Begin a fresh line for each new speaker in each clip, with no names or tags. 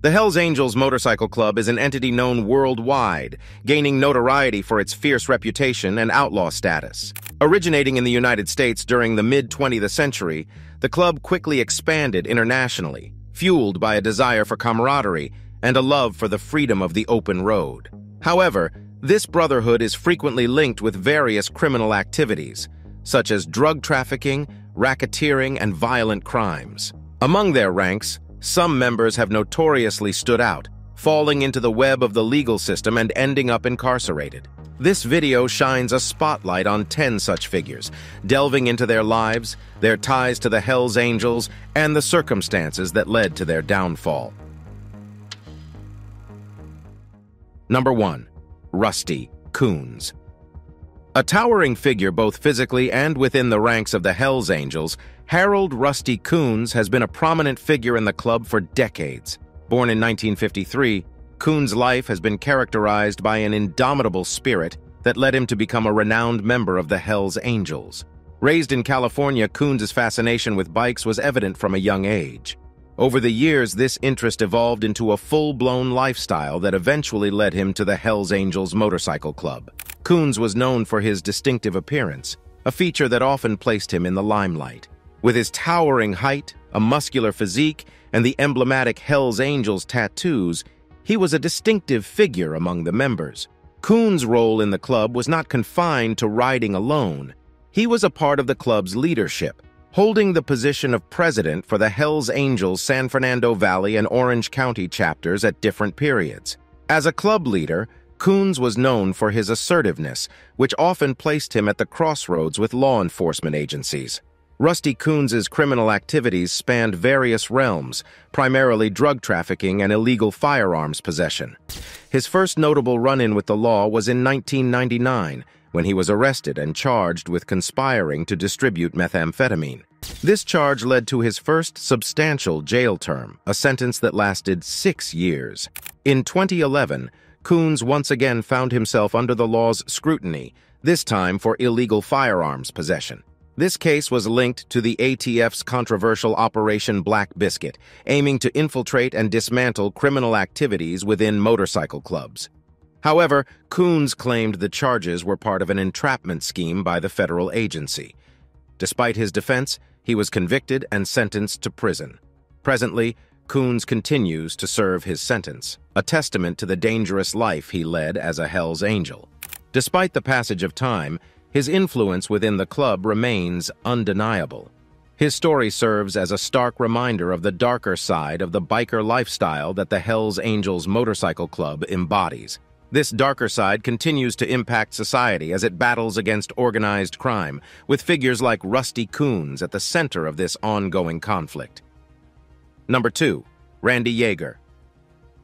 The Hells Angels Motorcycle Club is an entity known worldwide, gaining notoriety for its fierce reputation and outlaw status. Originating in the United States during the mid-20th century, the club quickly expanded internationally, fueled by a desire for camaraderie and a love for the freedom of the open road. However, this brotherhood is frequently linked with various criminal activities, such as drug trafficking, racketeering, and violent crimes. Among their ranks, some members have notoriously stood out, falling into the web of the legal system and ending up incarcerated. This video shines a spotlight on 10 such figures, delving into their lives, their ties to the Hells Angels, and the circumstances that led to their downfall. Number 1. Rusty Coons. A towering figure both physically and within the ranks of the Hells Angels, Harold Rusty Coons has been a prominent figure in the club for decades. Born in 1953, Coons' life has been characterized by an indomitable spirit that led him to become a renowned member of the Hells Angels. Raised in California, Coons' fascination with bikes was evident from a young age. Over the years, this interest evolved into a full-blown lifestyle that eventually led him to the Hells Angels Motorcycle Club. Coons was known for his distinctive appearance, a feature that often placed him in the limelight. With his towering height, a muscular physique, and the emblematic Hells Angels tattoos, he was a distinctive figure among the members. Coons' role in the club was not confined to riding alone. He was a part of the club's leadership, holding the position of president for the Hells Angels San Fernando Valley and Orange County chapters at different periods. As a club leader, Coons was known for his assertiveness, which often placed him at the crossroads with law enforcement agencies. Rusty Coons' criminal activities spanned various realms, primarily drug trafficking and illegal firearms possession. His first notable run-in with the law was in 1999, when he was arrested and charged with conspiring to distribute methamphetamine. This charge led to his first substantial jail term, a sentence that lasted 6 years. In 2011, Coons once again found himself under the law's scrutiny, this time for illegal firearms possession. This case was linked to the ATF's controversial Operation Black Biscuit, aiming to infiltrate and dismantle criminal activities within motorcycle clubs. However, Coons claimed the charges were part of an entrapment scheme by the federal agency. Despite his defense, he was convicted and sentenced to prison. Presently, Coons continues to serve his sentence, a testament to the dangerous life he led as a Hells Angel. Despite the passage of time, his influence within the club remains undeniable. His story serves as a stark reminder of the darker side of the biker lifestyle that the Hells Angels Motorcycle Club embodies. This darker side continues to impact society as it battles against organized crime, with figures like Rusty Coons at the center of this ongoing conflict. Number 2. Randy Yeager.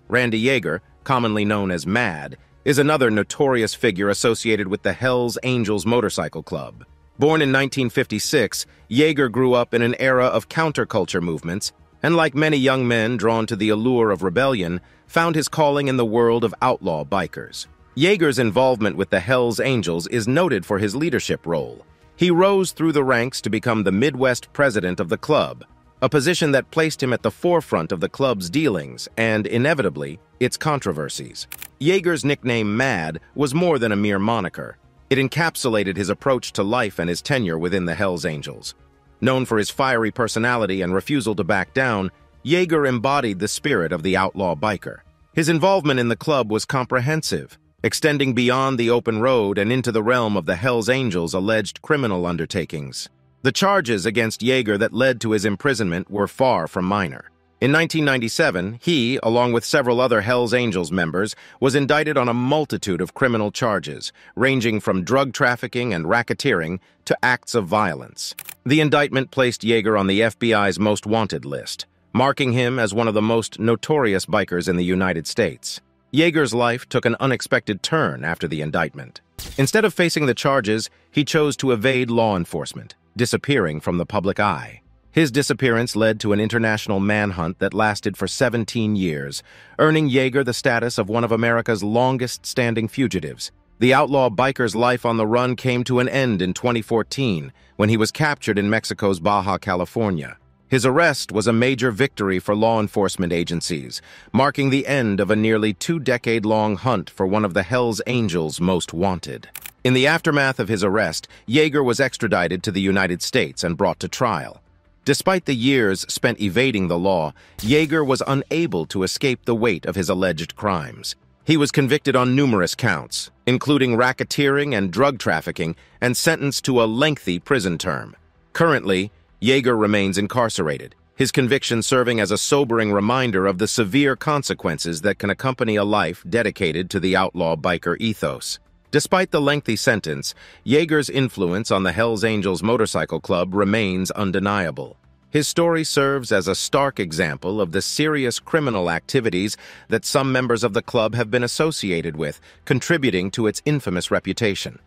Randy Yeager, commonly known as Mad, is another notorious figure associated with the Hells Angels Motorcycle Club. Born in 1956, Yeager grew up in an era of counterculture movements, and like many young men drawn to the allure of rebellion, found his calling in the world of outlaw bikers. Yeager's involvement with the Hells Angels is noted for his leadership role. He rose through the ranks to become the Midwest president of the club, a position that placed him at the forefront of the club's dealings and, inevitably, its controversies. Yeager's nickname Mad was more than a mere moniker. It encapsulated his approach to life and his tenure within the Hells Angels. Known for his fiery personality and refusal to back down, Yeager embodied the spirit of the outlaw biker. His involvement in the club was comprehensive, extending beyond the open road and into the realm of the Hells Angels' alleged criminal undertakings. The charges against Yeager that led to his imprisonment were far from minor. In 1997, he, along with several other Hells Angels members, was indicted on a multitude of criminal charges, ranging from drug trafficking and racketeering to acts of violence. The indictment placed Yeager on the FBI's most wanted list, marking him as one of the most notorious bikers in the United States. Yeager's life took an unexpected turn after the indictment. Instead of facing the charges, he chose to evade law enforcement, disappearing from the public eye. His disappearance led to an international manhunt that lasted for 17 years, earning Yeager the status of one of America's longest-standing fugitives. The outlaw biker's life on the run came to an end in 2014, when he was captured in Mexico's Baja California. His arrest was a major victory for law enforcement agencies, marking the end of a nearly two-decade-long hunt for one of the Hells Angels' most wanted. In the aftermath of his arrest, Yeager was extradited to the United States and brought to trial. Despite the years spent evading the law, Yeager was unable to escape the weight of his alleged crimes. He was convicted on numerous counts, including racketeering and drug trafficking, and sentenced to a lengthy prison term. Currently, Yeager remains incarcerated, his conviction serving as a sobering reminder of the severe consequences that can accompany a life dedicated to the outlaw biker ethos. Despite the lengthy sentence, Yeager's influence on the Hells Angels Motorcycle Club remains undeniable. His story serves as a stark example of the serious criminal activities that some members of the club have been associated with, contributing to its infamous reputation.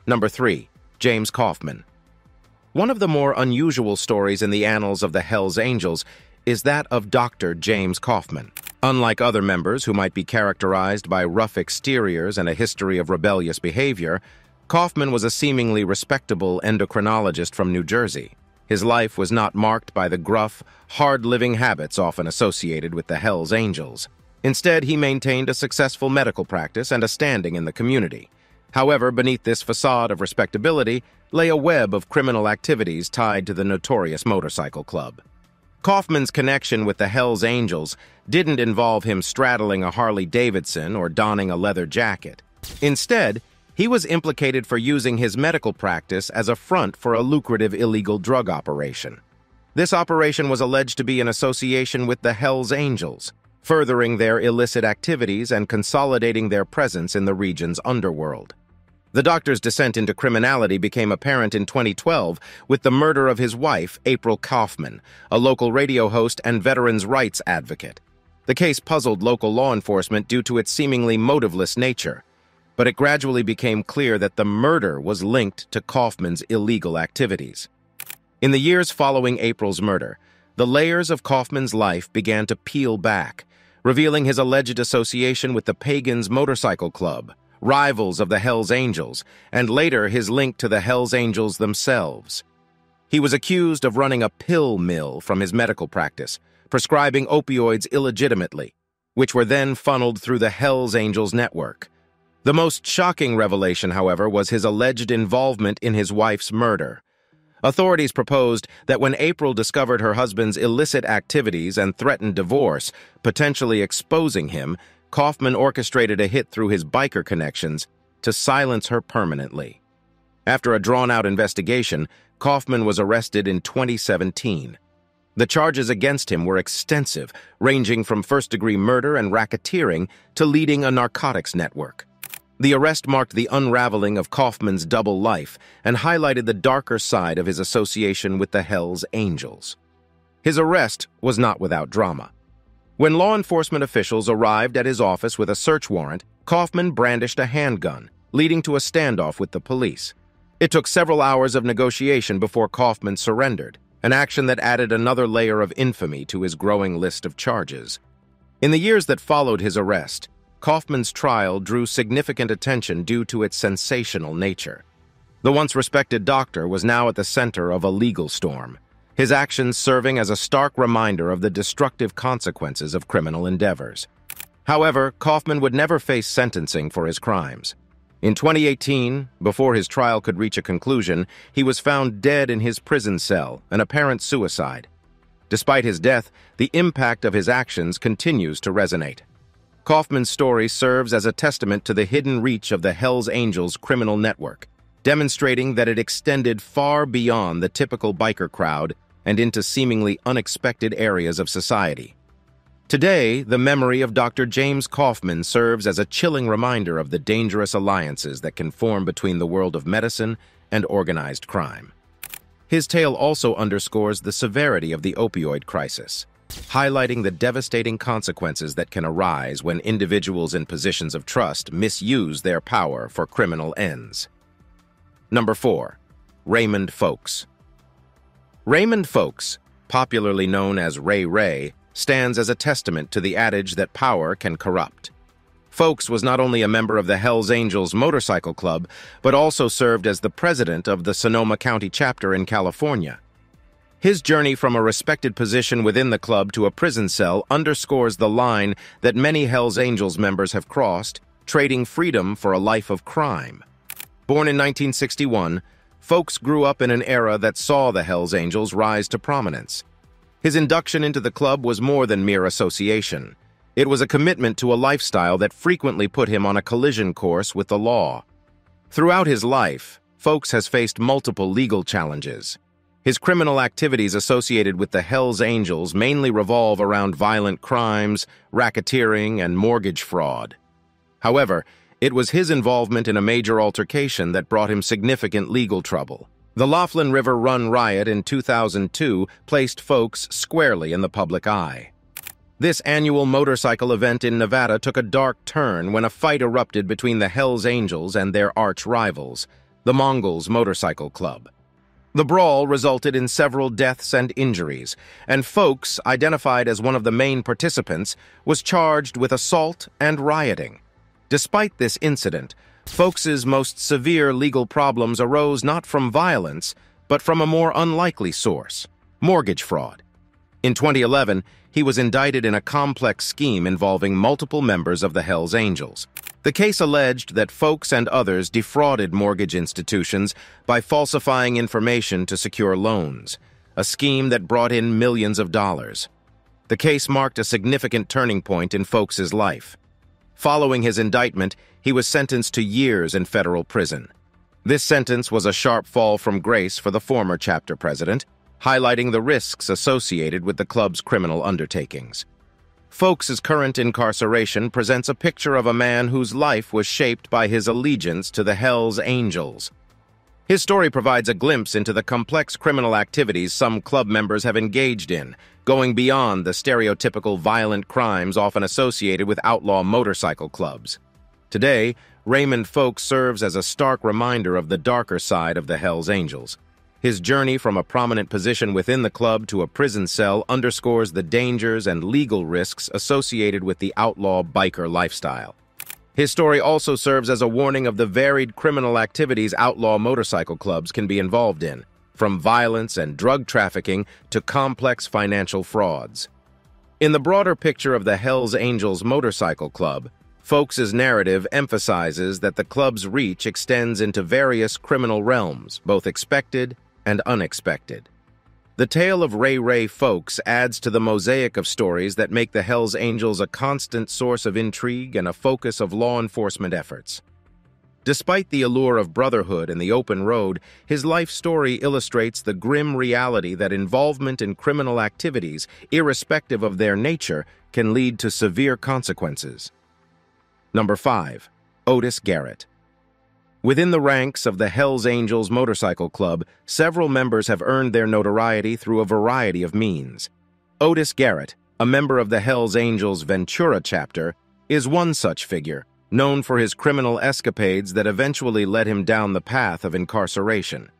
Number 3. James Kaufman. One of the more unusual stories in the annals of the Hells Angels is that of Dr. James Kaufman. Unlike other members who might be characterized by rough exteriors and a history of rebellious behavior, Kaufman was a seemingly respectable endocrinologist from New Jersey. His life was not marked by the gruff, hard-living habits often associated with the Hells Angels. Instead, he maintained a successful medical practice and a standing in the community. However, beneath this facade of respectability lay a web of criminal activities tied to the notorious motorcycle club. Kaufman's connection with the Hells Angels didn't involve him straddling a Harley-Davidson or donning a leather jacket. Instead, he was implicated for using his medical practice as a front for a lucrative illegal drug operation. This operation was alleged to be in association with the Hells Angels, furthering their illicit activities and consolidating their presence in the region's underworld. The doctor's descent into criminality became apparent in 2012 with the murder of his wife, April Kaufman, a local radio host and veterans' rights advocate. The case puzzled local law enforcement due to its seemingly motiveless nature, but it gradually became clear that the murder was linked to Kaufman's illegal activities. In the years following April's murder, the layers of Kaufman's life began to peel back, revealing his alleged association with the Pagans Motorcycle Club, rivals of the Hells Angels, and later his link to the Hells Angels themselves. He was accused of running a pill mill from his medical practice, prescribing opioids illegitimately, which were then funneled through the Hells Angels network. The most shocking revelation, however, was his alleged involvement in his wife's murder. Authorities proposed that when April discovered her husband's illicit activities and threatened divorce, potentially exposing him, Kaufman orchestrated a hit through his biker connections to silence her permanently. After a drawn-out investigation, Kaufman was arrested in 2017. The charges against him were extensive, ranging from first-degree murder and racketeering to leading a narcotics network. The arrest marked the unraveling of Kaufman's double life and highlighted the darker side of his association with the Hells Angels. His arrest was not without drama. When law enforcement officials arrived at his office with a search warrant, Kaufman brandished a handgun, leading to a standoff with the police. It took several hours of negotiation before Kaufman surrendered, an action that added another layer of infamy to his growing list of charges. In the years that followed his arrest, Kaufman's trial drew significant attention due to its sensational nature. The once respected doctor was now at the center of a legal storm, his actions serving as a stark reminder of the destructive consequences of criminal endeavors. However, Kaufman would never face sentencing for his crimes. In 2018, before his trial could reach a conclusion, he was found dead in his prison cell, an apparent suicide. Despite his death, the impact of his actions continues to resonate. Kaufman's story serves as a testament to the hidden reach of the Hells Angels criminal network, demonstrating that it extended far beyond the typical biker crowd and into seemingly unexpected areas of society. Today, the memory of Dr. James Kaufman serves as a chilling reminder of the dangerous alliances that can form between the world of medicine and organized crime. His tale also underscores the severity of the opioid crisis, highlighting the devastating consequences that can arise when individuals in positions of trust misuse their power for criminal ends. Number 4. Raymond Folks. Raymond Folks, popularly known as Ray Ray, stands as a testament to the adage that power can corrupt. Folks was not only a member of the Hells Angels Motorcycle Club, but also served as the president of the Sonoma County chapter in California. His journey from a respected position within the club to a prison cell underscores the line that many Hells Angels members have crossed, trading freedom for a life of crime. Born in 1961, Folks grew up in an era that saw the Hells Angels rise to prominence. His induction into the club was more than mere association. It was a commitment to a lifestyle that frequently put him on a collision course with the law. Throughout his life, Folks has faced multiple legal challenges. His criminal activities associated with the Hells Angels mainly revolve around violent crimes, racketeering, and mortgage fraud. However, it was his involvement in a major altercation that brought him significant legal trouble. The Laughlin River Run riot in 2002 placed Folks squarely in the public eye. This annual motorcycle event in Nevada took a dark turn when a fight erupted between the Hells Angels and their arch rivals, the Mongols Motorcycle Club. The brawl resulted in several deaths and injuries, and Folks, identified as one of the main participants, was charged with assault and rioting. Despite this incident, Folks's most severe legal problems arose not from violence, but from a more unlikely source: mortgage fraud. In 2011, he was indicted in a complex scheme involving multiple members of the Hells Angels. The case alleged that Folks and others defrauded mortgage institutions by falsifying information to secure loans, a scheme that brought in millions of dollars. The case marked a significant turning point in Folks's life. Following his indictment, he was sentenced to years in federal prison. This sentence was a sharp fall from grace for the former chapter president, highlighting the risks associated with the club's criminal undertakings. Folks's current incarceration presents a picture of a man whose life was shaped by his allegiance to the Hells Angels. His story provides a glimpse into the complex criminal activities some club members have engaged in, going beyond the stereotypical violent crimes often associated with outlaw motorcycle clubs. Today, Raymond Folks serves as a stark reminder of the darker side of the Hells Angels. His journey from a prominent position within the club to a prison cell underscores the dangers and legal risks associated with the outlaw biker lifestyle. His story also serves as a warning of the varied criminal activities outlaw motorcycle clubs can be involved in, from violence and drug trafficking to complex financial frauds. In the broader picture of the Hells Angels Motorcycle Club, Folks's narrative emphasizes that the club's reach extends into various criminal realms, both expected and unexpected. The tale of Ray Folks adds to the mosaic of stories that make the Hells Angels a constant source of intrigue and a focus of law enforcement efforts. Despite the allure of brotherhood and the open road, his life story illustrates the grim reality that involvement in criminal activities, irrespective of their nature, can lead to severe consequences. Number 5. Otis Garrett. Within the ranks of the Hells Angels Motorcycle Club, several members have earned their notoriety through a variety of means. Otis Garrett, a member of the Hells Angels Ventura chapter, is one such figure, known for his criminal escapades that eventually led him down the path of incarceration.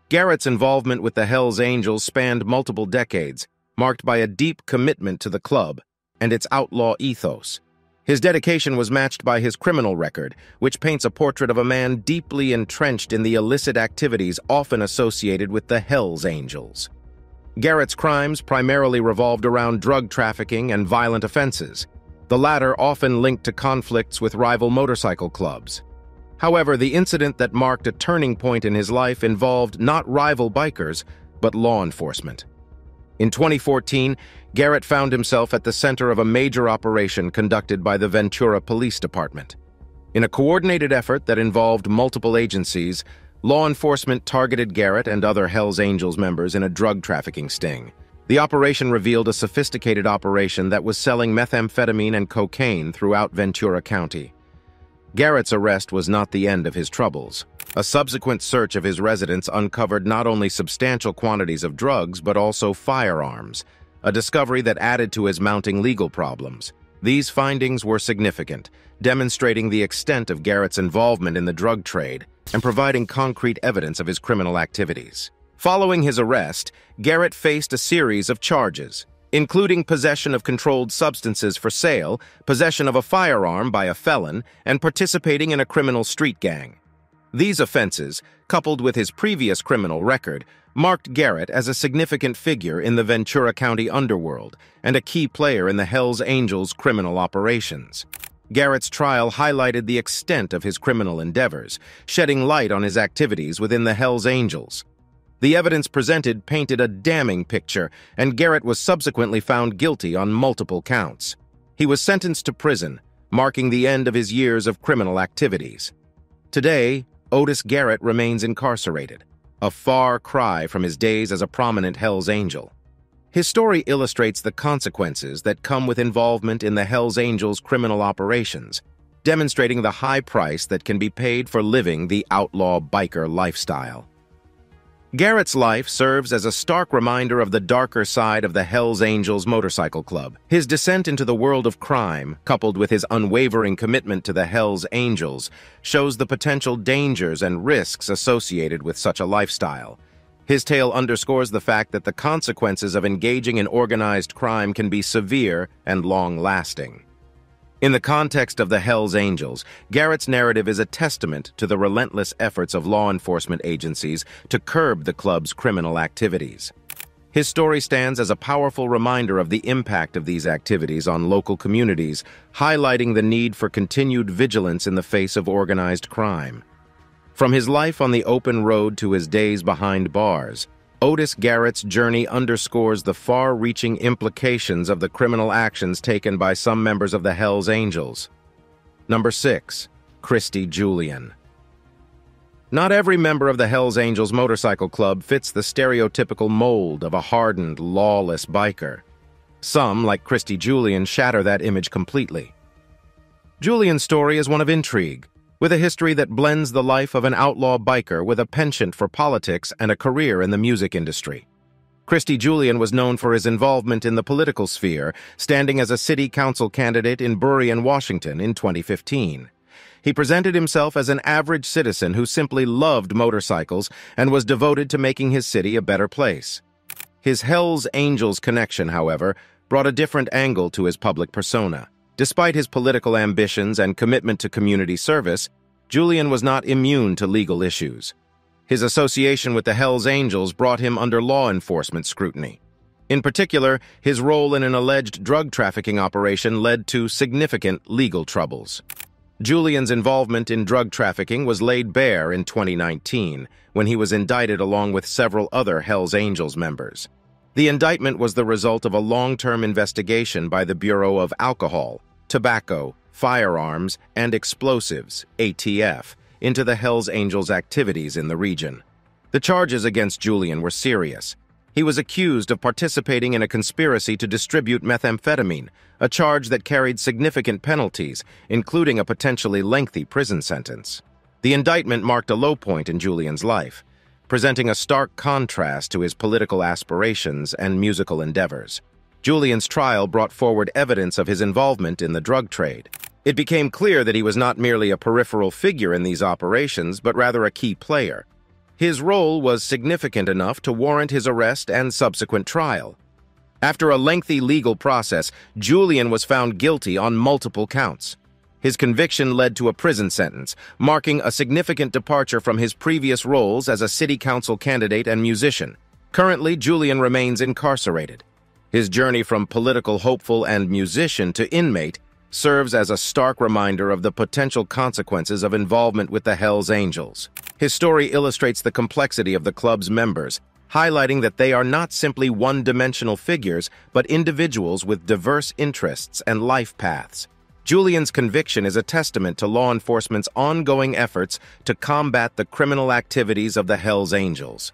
Garrett's involvement with the Hells Angels spanned multiple decades, marked by a deep commitment to the club and its outlaw ethos. His dedication was matched by his criminal record, which paints a portrait of a man deeply entrenched in the illicit activities often associated with the Hells Angels. Garrett's crimes primarily revolved around drug trafficking and violent offenses, the latter often linked to conflicts with rival motorcycle clubs. However, the incident that marked a turning point in his life involved not rival bikers, but law enforcement. In 2014, Garrett found himself at the center of a major operation conducted by the Ventura Police Department. In a coordinated effort that involved multiple agencies, law enforcement targeted Garrett and other Hells Angels members in a drug trafficking sting. The operation revealed a sophisticated operation that was selling methamphetamine and cocaine throughout Ventura County. Garrett's arrest was not the end of his troubles. A subsequent search of his residence uncovered not only substantial quantities of drugs, but also firearms, a discovery that added to his mounting legal problems. These findings were significant, demonstrating the extent of Garrett's involvement in the drug trade and providing concrete evidence of his criminal activities. Following his arrest, Garrett faced a series of charges, including possession of controlled substances for sale, possession of a firearm by a felon, and participating in a criminal street gang. These offenses, coupled with his previous criminal record, marked Garrett as a significant figure in the Ventura County underworld and a key player in the Hells Angels' criminal operations. Garrett's trial highlighted the extent of his criminal endeavors, shedding light on his activities within the Hells Angels. The evidence presented painted a damning picture, and Garrett was subsequently found guilty on multiple counts. He was sentenced to prison, marking the end of his years of criminal activities. Today, Otis Garrett remains incarcerated, a far cry from his days as a prominent Hells Angel. His story illustrates the consequences that come with involvement in the Hells Angels' criminal operations, demonstrating the high price that can be paid for living the outlaw biker lifestyle. Garrett's life serves as a stark reminder of the darker side of the Hells Angels Motorcycle Club. His descent into the world of crime, coupled with his unwavering commitment to the Hells Angels, shows the potential dangers and risks associated with such a lifestyle. His tale underscores the fact that the consequences of engaging in organized crime can be severe and long-lasting. In the context of the Hells Angels, Garrett's narrative is a testament to the relentless efforts of law enforcement agencies to curb the club's criminal activities. His story stands as a powerful reminder of the impact of these activities on local communities, highlighting the need for continued vigilance in the face of organized crime. From his life on the open road to his days behind bars, Otis Garrett's journey underscores the far-reaching implications of the criminal actions taken by some members of the Hells Angels. Number 6. Christy Julian. Not every member of the Hells Angels Motorcycle Club fits the stereotypical mold of a hardened, lawless biker. Some, like Christy Julian, shatter that image completely. Julian's story is one of intrigue, with a history that blends the life of an outlaw biker with a penchant for politics and a career in the music industry. Christy Julian was known for his involvement in the political sphere, standing as a city council candidate in Burien, Washington in 2015. He presented himself as an average citizen who simply loved motorcycles and was devoted to making his city a better place. His Hells Angels connection, however, brought a different angle to his public persona. Despite his political ambitions and commitment to community service, Julian was not immune to legal issues. His association with the Hells Angels brought him under law enforcement scrutiny. In particular, his role in an alleged drug trafficking operation led to significant legal troubles. Julian's involvement in drug trafficking was laid bare in 2019, when he was indicted along with several other Hells Angels members. The indictment was the result of a long-term investigation by the Bureau of Alcohol, Tobacco, Firearms, and Explosives, ATF, into the Hells Angels' activities in the region. The charges against Julian were serious. He was accused of participating in a conspiracy to distribute methamphetamine, a charge that carried significant penalties, including a potentially lengthy prison sentence. The indictment marked a low point in Julian's life, presenting a stark contrast to his political aspirations and musical endeavors. Julian's trial brought forward evidence of his involvement in the drug trade. It became clear that he was not merely a peripheral figure in these operations, but rather a key player. His role was significant enough to warrant his arrest and subsequent trial. After a lengthy legal process, Julian was found guilty on multiple counts. His conviction led to a prison sentence, marking a significant departure from his previous roles as a city council candidate and musician. Currently, Julian remains incarcerated. His journey from political hopeful and musician to inmate serves as a stark reminder of the potential consequences of involvement with the Hells Angels. His story illustrates the complexity of the club's members, highlighting that they are not simply one-dimensional figures, but individuals with diverse interests and life paths. Julian's conviction is a testament to law enforcement's ongoing efforts to combat the criminal activities of the Hells Angels.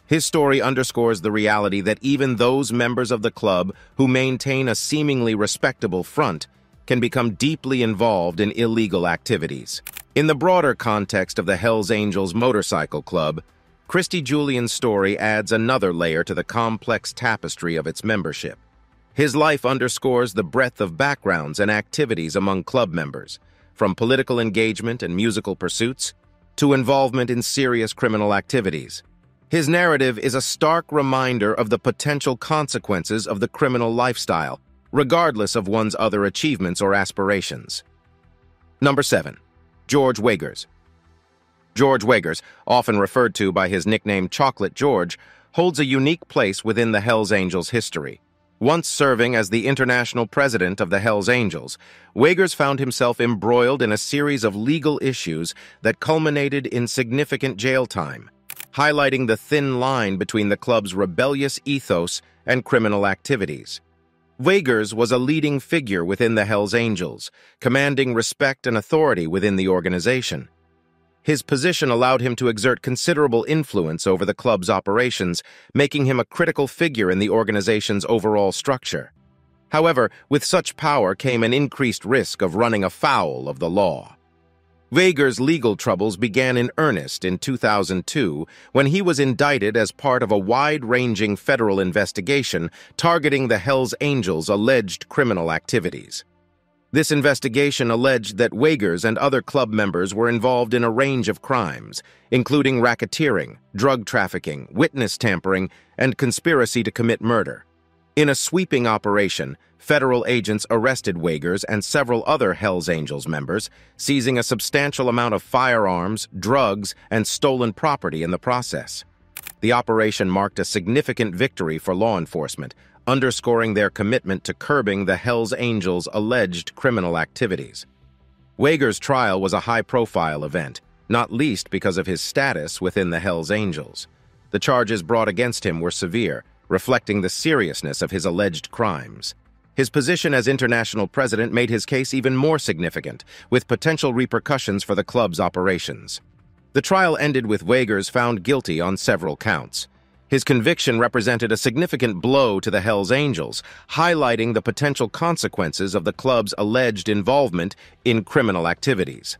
His story underscores the reality that even those members of the club who maintain a seemingly respectable front can become deeply involved in illegal activities. In the broader context of the Hells Angels Motorcycle Club, Christy Julian's story adds another layer to the complex tapestry of its membership. His life underscores the breadth of backgrounds and activities among club members, from political engagement and musical pursuits to involvement in serious criminal activities. His narrative is a stark reminder of the potential consequences of the criminal lifestyle, regardless of one's other achievements or aspirations. Number 7. George Wagers. George Wagers, often referred to by his nickname Chocolate George, holds a unique place within the Hells Angels history. Once serving as the international president of the Hells Angels, Wagers found himself embroiled in a series of legal issues that culminated in significant jail time, highlighting the thin line between the club's rebellious ethos and criminal activities. Wagers was a leading figure within the Hells Angels, commanding respect and authority within the organization. His position allowed him to exert considerable influence over the club's operations, making him a critical figure in the organization's overall structure. However, with such power came an increased risk of running afoul of the law. Wagers' legal troubles began in earnest in 2002 when he was indicted as part of a wide-ranging federal investigation targeting the Hells Angels' alleged criminal activities. This investigation alleged that Wagers and other club members were involved in a range of crimes, including racketeering, drug trafficking, witness tampering, and conspiracy to commit murder. In a sweeping operation, federal agents arrested Wagers and several other Hells Angels members, seizing a substantial amount of firearms, drugs, and stolen property in the process. The operation marked a significant victory for law enforcement, underscoring their commitment to curbing the Hells Angels' alleged criminal activities. Wagers' trial was a high-profile event, not least because of his status within the Hells Angels. The charges brought against him were severe, reflecting the seriousness of his alleged crimes. His position as international president made his case even more significant, with potential repercussions for the club's operations. The trial ended with Wagers found guilty on several counts. His conviction represented a significant blow to the Hells Angels, highlighting the potential consequences of the club's alleged involvement in criminal activities.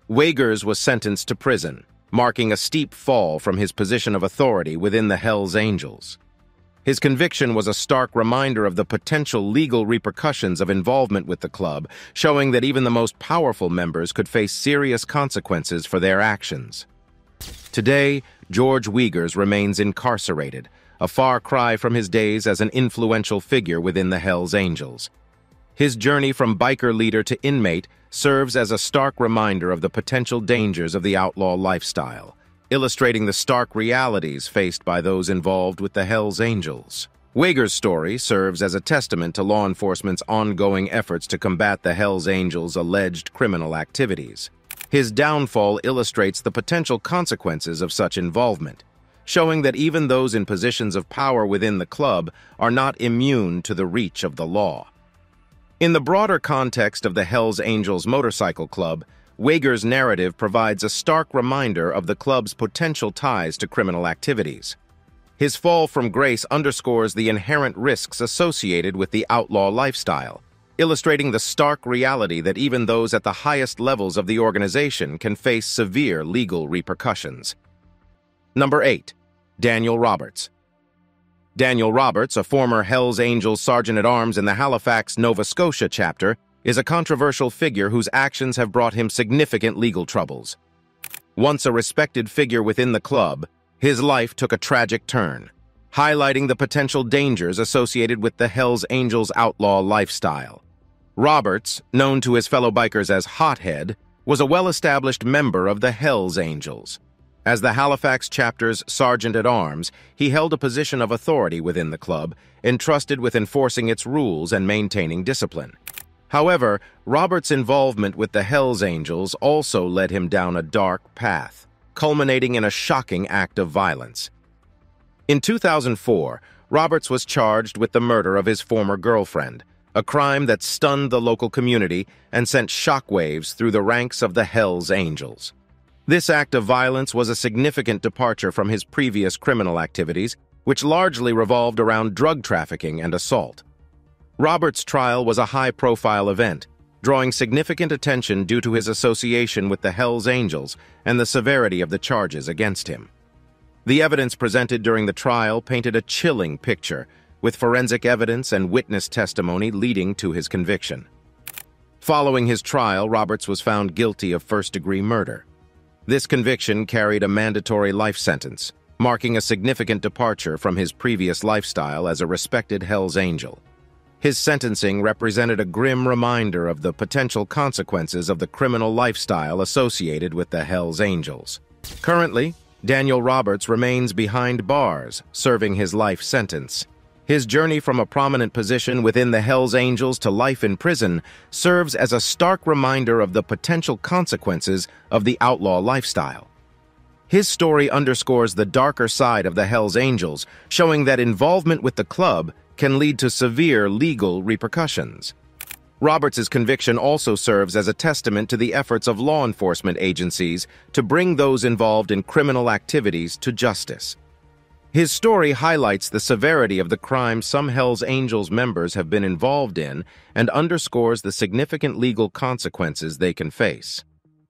Wagers was sentenced to prison, marking a steep fall from his position of authority within the Hells Angels. His conviction was a stark reminder of the potential legal repercussions of involvement with the club, showing that even the most powerful members could face serious consequences for their actions. Today, George Wagers remains incarcerated, a far cry from his days as an influential figure within the Hells Angels. His journey from biker leader to inmate serves as a stark reminder of the potential dangers of the outlaw lifestyle, illustrating the stark realities faced by those involved with the Hells Angels. Wagers' story serves as a testament to law enforcement's ongoing efforts to combat the Hells Angels' alleged criminal activities. His downfall illustrates the potential consequences of such involvement, showing that even those in positions of power within the club are not immune to the reach of the law. In the broader context of the Hells Angels Motorcycle Club, Wagers' narrative provides a stark reminder of the club's potential ties to criminal activities. His fall from grace underscores the inherent risks associated with the outlaw lifestyle, illustrating the stark reality that even those at the highest levels of the organization can face severe legal repercussions. Number 8. Daniel Roberts. Daniel Roberts, a former Hells Angels Sergeant-at-Arms in the Halifax, Nova Scotia chapter, is a controversial figure whose actions have brought him significant legal troubles. Once a respected figure within the club, his life took a tragic turn, highlighting the potential dangers associated with the Hells Angels outlaw lifestyle. Roberts, known to his fellow bikers as Hothead, was a well-established member of the Hells Angels. As the Halifax chapter's Sergeant-at-Arms, he held a position of authority within the club, entrusted with enforcing its rules and maintaining discipline. However, Roberts' involvement with the Hells Angels also led him down a dark path, culminating in a shocking act of violence. In 2004, Roberts was charged with the murder of his former girlfriend, a crime that stunned the local community and sent shockwaves through the ranks of the Hells Angels. This act of violence was a significant departure from his previous criminal activities, which largely revolved around drug trafficking and assault. Roberts' trial was a high-profile event, drawing significant attention due to his association with the Hells Angels and the severity of the charges against him. The evidence presented during the trial painted a chilling picture, with forensic evidence and witness testimony leading to his conviction. Following his trial, Roberts was found guilty of first-degree murder. This conviction carried a mandatory life sentence, marking a significant departure from his previous lifestyle as a respected Hells Angel. His sentencing represented a grim reminder of the potential consequences of the criminal lifestyle associated with the Hells Angels. Currently, Daniel Roberts remains behind bars, serving his life sentence. His journey from a prominent position within the Hells Angels to life in prison serves as a stark reminder of the potential consequences of the outlaw lifestyle. His story underscores the darker side of the Hells Angels, showing that involvement with the club can lead to severe legal repercussions. Roberts' conviction also serves as a testament to the efforts of law enforcement agencies to bring those involved in criminal activities to justice. His story highlights the severity of the crime some Hells Angels members have been involved in and underscores the significant legal consequences they can face.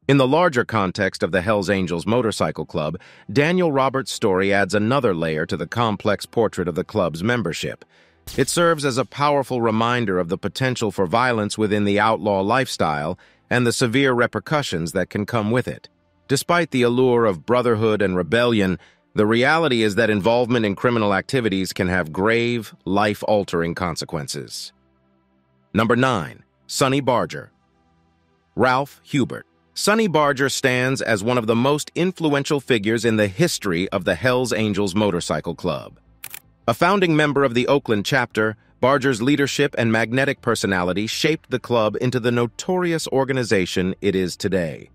In the larger context of the Hells Angels Motorcycle Club, Daniel Roberts' story adds another layer to the complex portrait of the club's membership. It serves as a powerful reminder of the potential for violence within the outlaw lifestyle and the severe repercussions that can come with it. Despite the allure of brotherhood and rebellion, the reality is that involvement in criminal activities can have grave, life-altering consequences. Number 9. Sonny Barger. Ralph Hubert. Sonny Barger stands as one of the most influential figures in the history of the Hells Angels Motorcycle Club. A founding member of the Oakland chapter, Barger's leadership and magnetic personality shaped the club into the notorious organization it is today.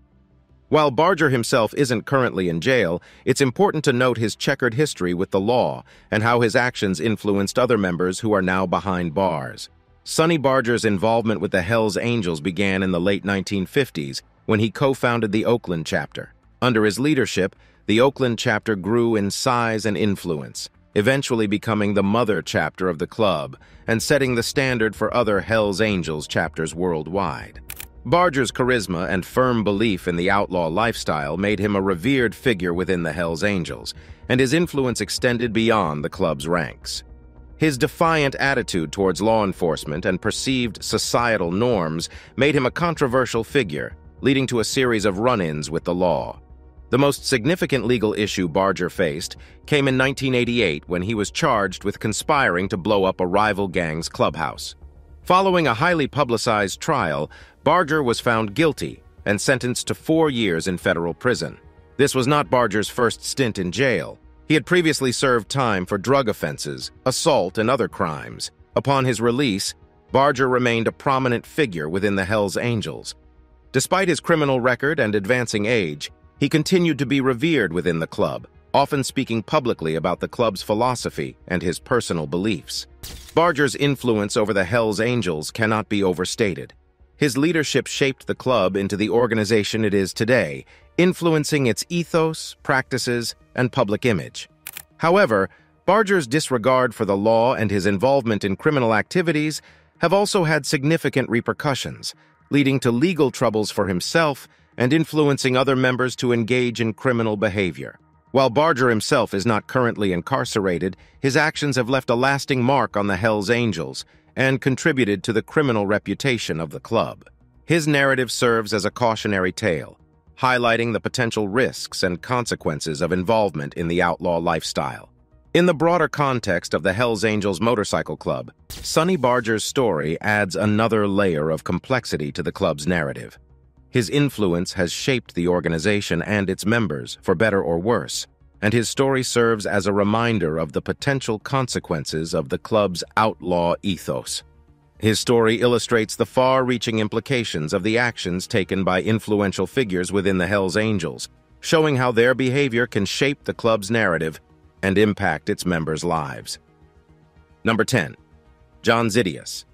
While Barger himself isn't currently in jail, it's important to note his checkered history with the law and how his actions influenced other members who are now behind bars. Sonny Barger's involvement with the Hells Angels began in the late 1950s when he co-founded the Oakland chapter. Under his leadership, the Oakland chapter grew in size and influence, eventually becoming the mother chapter of the club and setting the standard for other Hells Angels chapters worldwide. Barger's charisma and firm belief in the outlaw lifestyle made him a revered figure within the Hells Angels, and his influence extended beyond the club's ranks. His defiant attitude towards law enforcement and perceived societal norms made him a controversial figure, leading to a series of run-ins with the law. The most significant legal issue Barger faced came in 1988 when he was charged with conspiring to blow up a rival gang's clubhouse. Following a highly publicized trial, Barger was found guilty and sentenced to 4 years in federal prison. This was not Barger's first stint in jail. He had previously served time for drug offenses, assault, and other crimes. Upon his release, Barger remained a prominent figure within the Hells Angels. Despite his criminal record and advancing age, he continued to be revered within the club, often speaking publicly about the club's philosophy and his personal beliefs. Barger's influence over the Hells Angels cannot be overstated. His leadership shaped the club into the organization it is today, influencing its ethos, practices, and public image. However, Barger's disregard for the law and his involvement in criminal activities have also had significant repercussions, leading to legal troubles for himself and influencing other members to engage in criminal behavior. While Barger himself is not currently incarcerated, his actions have left a lasting mark on the Hells Angels and contributed to the criminal reputation of the club. His narrative serves as a cautionary tale, highlighting the potential risks and consequences of involvement in the outlaw lifestyle. In the broader context of the Hells Angels Motorcycle Club, Sonny Barger's story adds another layer of complexity to the club's narrative. His influence has shaped the organization and its members, for better or worse, and his story serves as a reminder of the potential consequences of the club's outlaw ethos. His story illustrates the far-reaching implications of the actions taken by influential figures within the Hells Angels, showing how their behavior can shape the club's narrative and impact its members' lives. Number 10. John Zydius.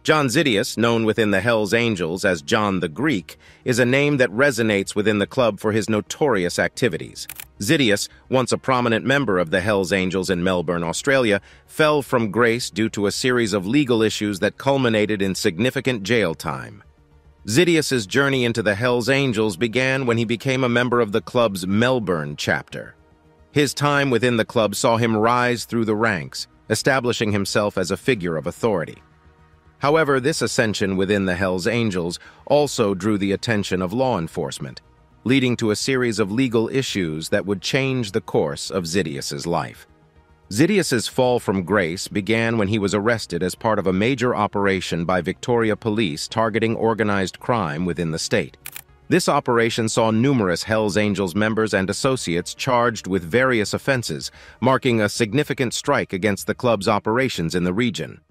John Zydius, known within the Hells Angels as John the Greek, is a name that resonates within the club for his notorious activities. Zydius, once a prominent member of the Hells Angels in Melbourne, Australia, fell from grace due to a series of legal issues that culminated in significant jail time. Zydius's journey into the Hells Angels began when he became a member of the club's Melbourne chapter. His time within the club saw him rise through the ranks, establishing himself as a figure of authority. However, this ascension within the Hells Angels also drew the attention of law enforcement, leading to a series of legal issues that would change the course of Zydius's life. Xidias's fall from grace began when he was arrested as part of a major operation by Victoria Police targeting organized crime within the state. This operation saw numerous Hells Angels members and associates charged with various offenses, marking a significant strike against the club's operations in the region.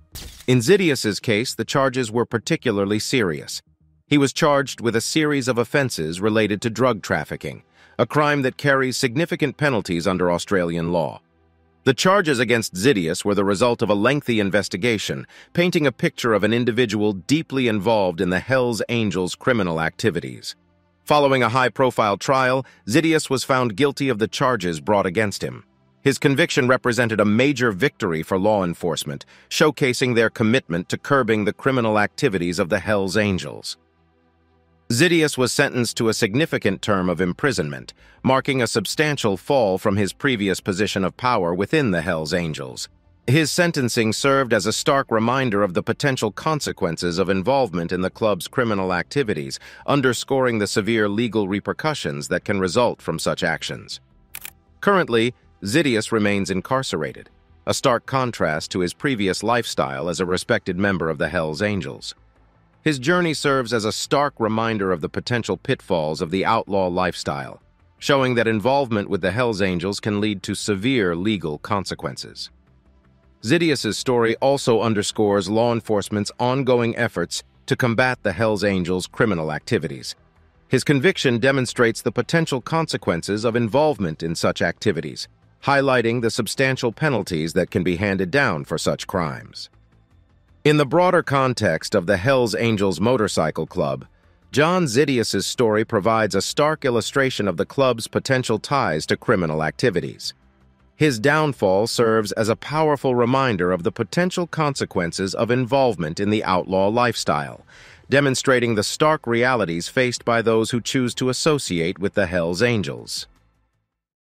In Xidias's case, the charges were particularly serious. He was charged with a series of offenses related to drug trafficking, a crime that carries significant penalties under Australian law. The charges against Xidias were the result of a lengthy investigation, painting a picture of an individual deeply involved in the Hells Angels' criminal activities. Following a high-profile trial, Xidias was found guilty of the charges brought against him. His conviction represented a major victory for law enforcement, showcasing their commitment to curbing the criminal activities of the Hells Angels. Xidias was sentenced to a significant term of imprisonment, marking a substantial fall from his previous position of power within the Hells Angels. His sentencing served as a stark reminder of the potential consequences of involvement in the club's criminal activities, underscoring the severe legal repercussions that can result from such actions. Currently, Xidias remains incarcerated, a stark contrast to his previous lifestyle as a respected member of the Hells Angels. His journey serves as a stark reminder of the potential pitfalls of the outlaw lifestyle, showing that involvement with the Hells Angels can lead to severe legal consequences. Xidias's story also underscores law enforcement's ongoing efforts to combat the Hells Angels' criminal activities. His conviction demonstrates the potential consequences of involvement in such activities, highlighting the substantial penalties that can be handed down for such crimes. In the broader context of the Hells Angels Motorcycle Club, John Xidias's story provides a stark illustration of the club's potential ties to criminal activities. His downfall serves as a powerful reminder of the potential consequences of involvement in the outlaw lifestyle, demonstrating the stark realities faced by those who choose to associate with the Hells Angels.